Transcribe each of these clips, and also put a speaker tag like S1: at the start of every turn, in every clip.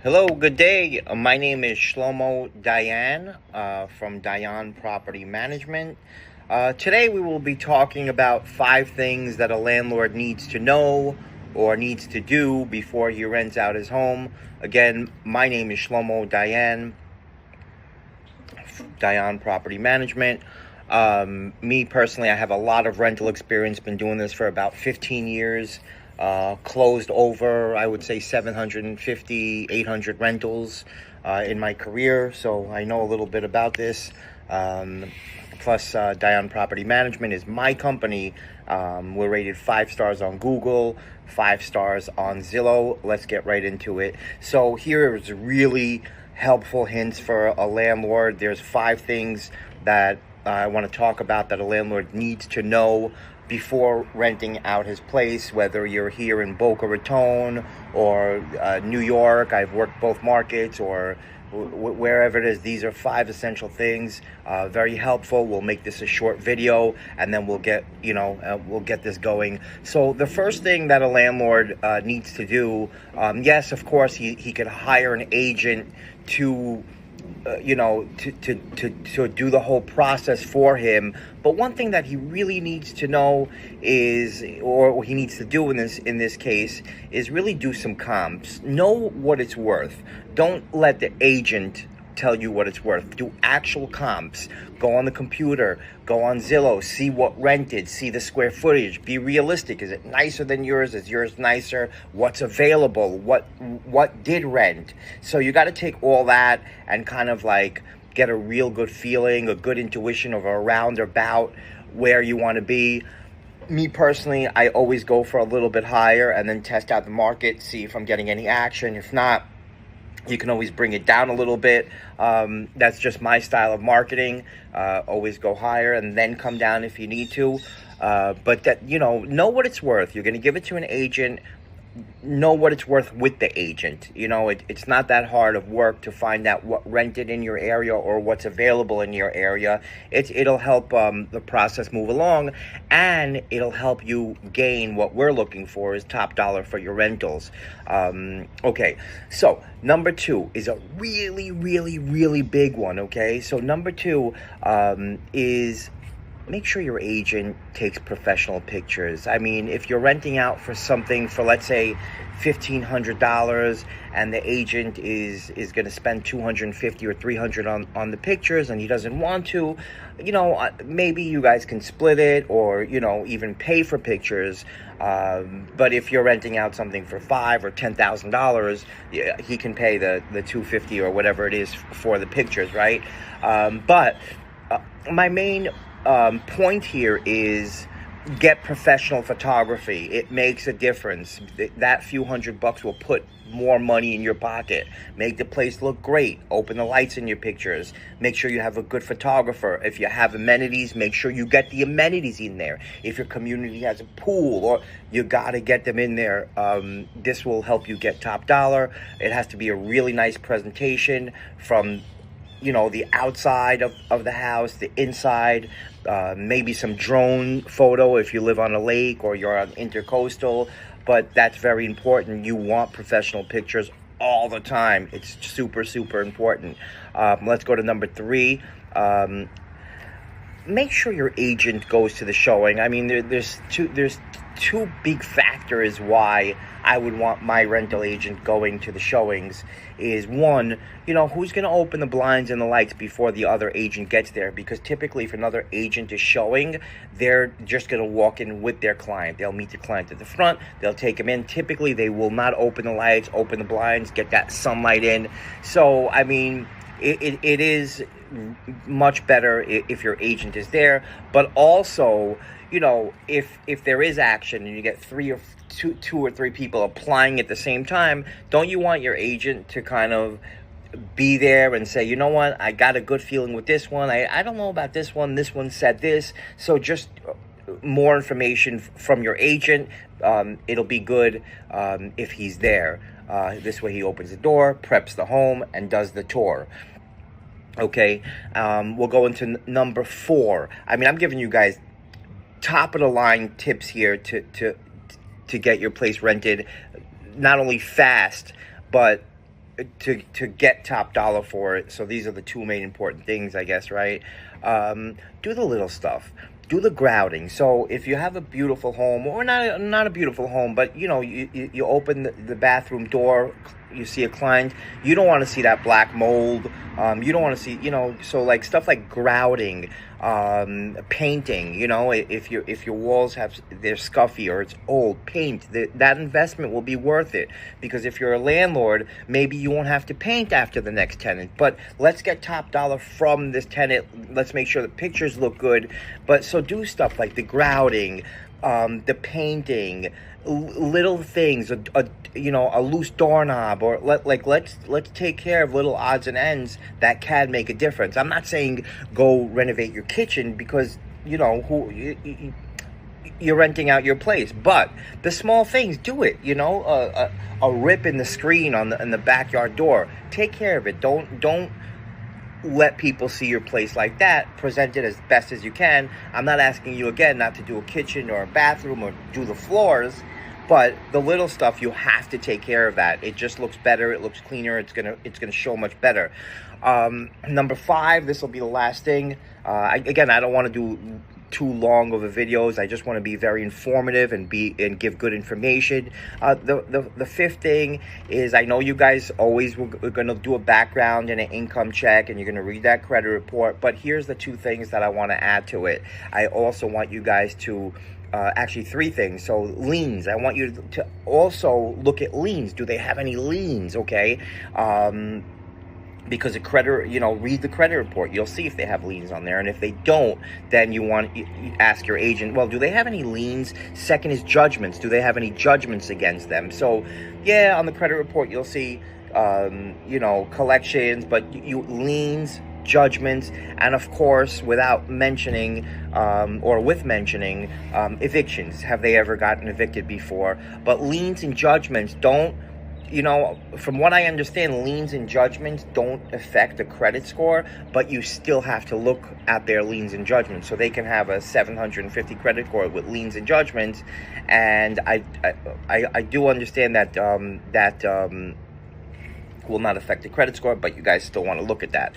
S1: Hello, good day. My name is Shlomo Dayan from Dayan Property Management. Today we will be talking about 5 things that a landlord needs to know or needs to do before he rents out his home. Again, my name is Shlomo Dayan, Dayan Property Management. Me personally, I have a lot of rental experience, been doing this for about 15 years. Closed over, I would say 750, 800 rentals in my career, so I know a little bit about this. Plus, Dayan Property Management is my company. We're rated 5 stars on Google, 5 stars on Zillow. Let's get right into it. So here is really helpful hints for a landlord. There's 5 things that I want to talk about that a landlord needs to know before renting out his place, whether you're here in Boca Raton or New York. I've worked both markets, or wherever it is. These are 5 essential things. Very helpful. We'll make this a short video, and then we'll get this going. So the first thing that a landlord needs to do, yes, of course, he could hire an agent to to do the whole process for him. But one thing that he really needs to know is, or he needs to do in this case, is really do some comps. Know what it's worth. Don't let the agent tell you what it's worth. Do actual comps. Go on the computer, go on Zillow, see what rented, see the square footage. Be realistic. Is it nicer than yours? Is yours nicer? What's available? What did rent? So you got to take all that and kind of like get a real good feeling, a good intuition of around or about where you want to be. Me personally, I always go for a little bit higher and then test out the market, see if I'm getting any action. If not, you can always bring it down a little bit. That's just my style of marketing. Always go higher and then come down if you need to. But that, know what it's worth. You're going to give it to an agent. Know what it's worth with the agent. It's not that hard of work to find out what rented in your area or what's available in your area. It'll help the process move along, and it'll help you gain what we're looking for, is top dollar for your rentals. Okay, so number 2 is a really, really, really big one. Okay, so number 2 is make sure your agent takes professional pictures. I mean, if you're renting out for something for, let's say, $1,500, and the agent is going to spend $250 or $300 on the pictures, and he doesn't want to, maybe you guys can split it, or even pay for pictures. But if you're renting out something for $5,000 or $10,000, he can pay the $250 or whatever it is for the pictures, right? But my main point here is get professional photography. It makes a difference. That few $100 will put more money in your pocket. Make the place look great. Open the lights in your pictures. Make sure you have a good photographer. If you have amenities, make sure you get the amenities in there. If your community has a pool, or you got to get them in there. This will help you get top dollar. It has to be a really nice presentation from the outside of the house, the inside, maybe some drone photo if you live on a lake or you're on intercoastal, but that's very important. You want professional pictures all the time. It's super, super important. Let's go to number 3. Make sure your agent goes to the showing. I mean, there's two big factors why I would want my rental agent going to the showings. Is one, who's going to open the blinds and the lights before the other agent gets there? Because typically if another agent is showing, they're just going to walk in with their client. They'll meet the client at the front. They'll take him in. Typically they will not open the lights, open the blinds, get that sunlight in. So, I mean, it is much better if your agent is there. But also, if there is action and you get two or three people applying at the same time, don't you want your agent to kind of be there and say, you know what, I got a good feeling with this one. I don't know about this one. This one said this. So just more information from your agent. It'll be good if he's there. This way he opens the door, preps the home, and does the tour. Okay, we'll go into number 4. I mean, I'm giving you guys top of the line tips here to get your place rented, not only fast, but to get top dollar for it. So these are the two main important things, I guess, right? Do the little stuff. Do the grouting. So if you have a beautiful home, or not a beautiful home, but you know, you open the bathroom door, you see a client, you don't want to see that black mold. You don't want to see, you know, so like stuff like grouting, painting, you know, if your walls they're scuffy or it's old, paint, that investment will be worth it. Because if you're a landlord, maybe you won't have to paint after the next tenant, but let's get top dollar from this tenant. Let's make sure the pictures look good. But so do stuff like the grouting, the painting, little things, a loose doorknob, or let's take care of little odds and ends that can make a difference. I'm not saying go renovate your kitchen, because you know you're renting out your place, but the small things, do it. You know, a rip in the screen in the backyard door, take care of it. Don't let people see your place like that. Present it as best as you can. I'm not asking you again not to do a kitchen or a bathroom or do the floors, but the little stuff, you have to take care of that. It just looks better. It looks cleaner. It's gonna show much better. Number 5, this will be the last thing. I don't want to do too long of a videos. I just want to be very informative and give good information. The 5th thing is, I know you guys always we're going to do a background and an income check, and you're going to read that credit report, but here's the 2 things that I want to add to it. I also want you guys to actually 3 things. So liens, I want you to also look at liens. Do they have any liens? Okay. Because read the credit report. You'll see if they have liens on there. And if they don't, then you ask your agent, well, do they have any liens? Second is judgments. Do they have any judgments against them? So, yeah, on the credit report, you'll see, collections, but liens, judgments, and of course, without mentioning, evictions. Have they ever gotten evicted before? But liens and judgments don't, from what I understand, liens and judgments don't affect the credit score, but you still have to look at their liens and judgments. So they can have a 750 credit score with liens and judgments, and I do understand that will not affect the credit score, but you guys still want to look at that.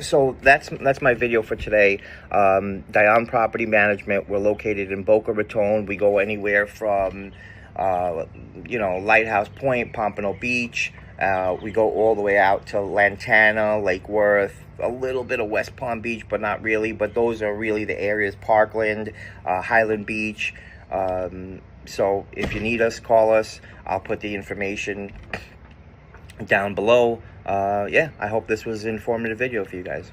S1: So that's my video for today. Dayan Property Management. We're located in Boca Raton. We go anywhere from Lighthouse Point, Pompano Beach. We go all the way out to Lantana, Lake Worth, a little bit of West Palm Beach, but not really. But those are really the areas, Parkland, Highland Beach. So if you need us, call us. I'll put the information down below. I hope this was an informative video for you guys.